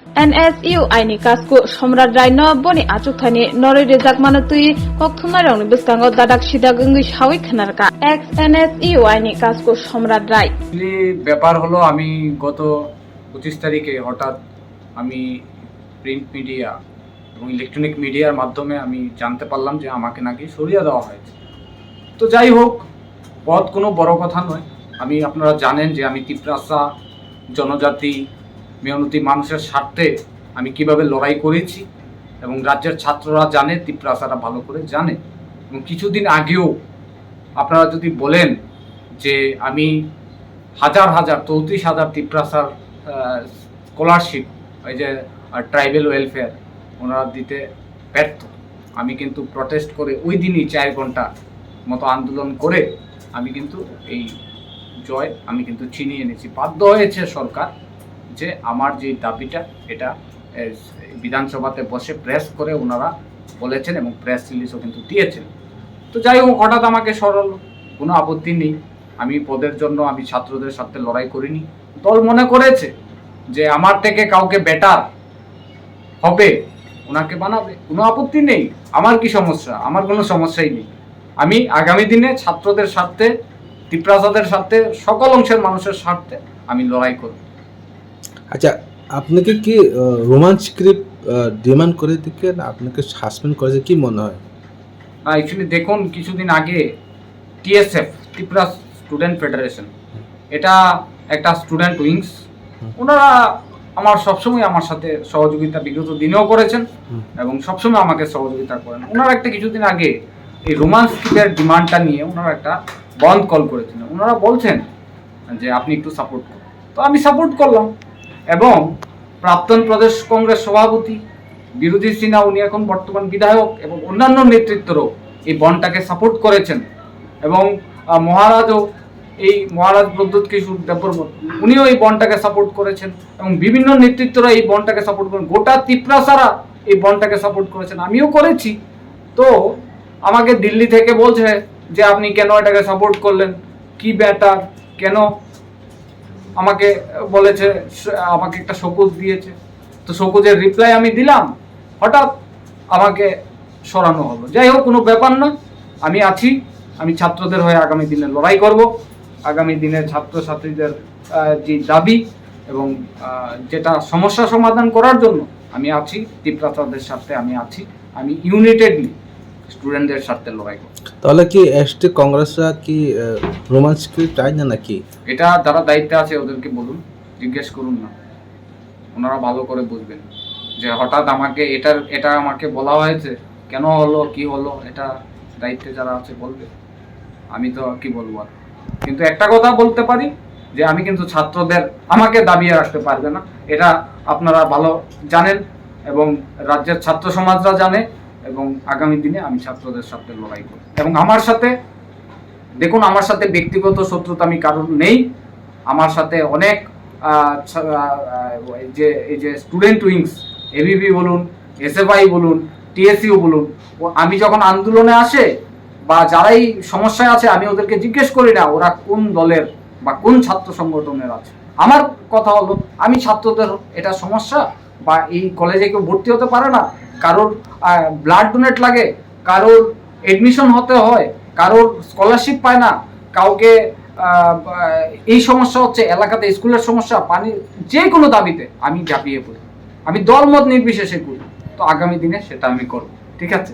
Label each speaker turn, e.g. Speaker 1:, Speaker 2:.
Speaker 1: NSU aini Kasku Samrat Raino boni Achukthani Nori Rwjakkha manutui kokthumnairokni biskango dadak sidak wngwi sawi khwnarka ex NSU aini Kasku Samrat Rai
Speaker 2: ব্যাপার হলো আমি গত 25 তারিখে হঠাৎ আমি print media এবং electronic মিডিয়ার মাধ্যমে আমি জানতে পারলাম যে আমাকে নাকি সরিয়ে দেওয়া হয়েছে। তো যাই হোক, পদ কোনো বড় কথা নয়। আপনারা জানেন যে আমি তিপ্রাসা জনজাতি মেহনতি মানুষের স্বার্থে আমি কিভাবে লড়াই করেছি এবং রাজ্যের ছাত্ররা জানে, তিপ্রাসারা ভালো করে জানে। এবং কিছুদিন আগেও আপনারা যদি বলেন যে আমি হাজার 34,000 তিপ্রাসার স্কলারশিপ ওই যে ট্রাইবেল ওয়েলফেয়ার ওনারা দিতে ব্যর্থ, আমি কিন্তু প্রটেস্ট করে ওই দিনই 4 ঘন্টা মতো আন্দোলন করে আমি কিন্তু এই জয় আমি কিন্তু ছিনিয়ে এনেছি। বাধ্য হয়েছে সরকার যে আমার যে দাবিটা এটা বিধানসভাতে বসে প্রেস করে ওনারা বলেছেন এবং প্রেস রিলিজও কিন্তু দিয়েছেন। তো যাই হোক, হঠাৎ আমাকে সরল, কোনো আপত্তি নেই। আমি পদের জন্য আমি ছাত্রদের সাথে লড়াই করিনি। দল মনে করেছে যে আমার থেকে কাউকে বেটার হবে ওনাকে বানাবে, কোনো আপত্তি নেই। আমার কি সমস্যা? আমার কোনো সমস্যাই নেই। আমি আগামী দিনে ছাত্রদের স্বার্থে, তিপ্রাসাদের স্বার্থে, সকল অংশের মানুষের স্বার্থে আমি লড়াই করব।
Speaker 3: আচ্ছা, আপনাকে কি রোমান স্ক্রিপ্ট ডিমান্ড করে দিকে আপনাকে সাসপেন্ড করেছে কি মনে হয়?
Speaker 2: না, অ্যাকচুয়ালি দেখুন, কিছুদিন আগে TSF ত্রিপুরা স্টুডেন্ট ফেডারেশন, এটা একটা স্টুডেন্ট উইংস, ওনারা আমার সবসময় আমার সাথে সহযোগিতা বিগত দিনেও করেছেন এবং সবসময় আমাকে সহযোগিতা করেন। ওনারা একটা কিছুদিন আগে এই রোমান স্ক্রিপ্টের ডিমান্ডটা নিয়ে ওনারা একটা বন্ধ কল করেছিলেন। ওনারা বলছেন যে আপনি একটু সাপোর্ট করুন। তো আমি সাপোর্ট করলাম এবং প্রাক্তন প্রদেশ কংগ্রেস সভাপতি বিরোধী সিনহা, উনি এখন বর্তমান বিধায়ক, এবং অন্যান্য নেতৃত্বরাও এই বনটাকে সাপোর্ট করেছেন এবং মহারাজও, এই মহারাজ প্রদ্যুৎ কিশোর দেববর্মন, উনিও এই বনটাকে সাপোর্ট করেছেন এবং বিভিন্ন নেতৃত্বরা এই বনটাকে সাপোর্ট করেন। গোটা তিপ্রাসারা এই বনটাকে সাপোর্ট করেছেন, আমিও করেছি। তো আমাকে দিল্লি থেকে বলছে যে আপনি কেন এটাকে সাপোর্ট করলেন, কি ব্যাটার, কেন? আমাকে বলেছে, আমাকে একটা শোকজ দিয়েছে। তো শোকজের রিপ্লাই আমি দিলাম, হঠাৎ আমাকে সরানো হলো। যাই হোক, কোনো ব্যাপার না, আমি আছি। আমি ছাত্রদের হয়ে আগামী দিনে লড়াই করব। আগামী দিনে ছাত্রছাত্রীদের যে দাবি এবং যেটা সমস্যা সমাধান করার জন্য আমি আছি, তিপ্রাসাদের সাথে আমি আছি। আমি ইউনাইটেডলি স্টুডেন্টদের সাথে লড়াই করব।
Speaker 3: তাহলে কি এসটি কংগ্রেসরা কি রোমান স্ক্রিপ্ট চায় না নাকি?
Speaker 2: এটা যারা দায়িত্বে আছে ওদেরকে বলুন, জিজ্ঞেস করুন না, ওনারা ভালো করে বুঝবেন যে হঠাৎ আমাকে এটা আমাকে বলা হয়েছে, কেন হলো, কি হলো, এটা দায়িত্বে যারা আছে বলবে। আমি তো কি বলবো আর। কিন্তু একটা কথা বলতে পারি যে আমি কিন্তু ছাত্রদের আমাকে দাবিয়ে রাখতে পারবে না, এটা আপনারা ভালো জানেন এবং রাজ্যের ছাত্র সমাজরা জানে। এবং আগামী দিনে আমি ছাত্রদের সাথে লড়াই করব। এবং আমার সাথে দেখুন, আমার সাথে ব্যক্তিগত শত্রুতা আমি কারণ নেই। আমার সাথে অনেক এই যে স্টুডেন্ট উইংস, এবিবি বলুন, SFI বলুন, TSU বলুন, আমি যখন আন্দোলনে আসে বা যারাই সমস্যায় আছে, আমি ওদেরকে জিজ্ঞেস করি না ওরা কোন দলের বা কোন ছাত্র সংগঠনের আছে। আমার কথা হলো, আমি ছাত্রদের এটা সমস্যা বা এই কলেজে কেউ ভর্তি হতে পারে না, কারোর ব্লাড ডোনেট লাগে, কারোর এডমিশন হতে হয়, কারোর স্কলারশিপ পায় না, কাউকে এই সমস্যা হচ্ছে এলাকাতে, স্কুলের সমস্যা, পানি, যে কোনো দাবিতে আমি ঝাঁপিয়ে পড়ি। আমি দলমত নির্বিশেষে করি। তো আগামী দিনে সেটা আমি করব। ঠিক আছে?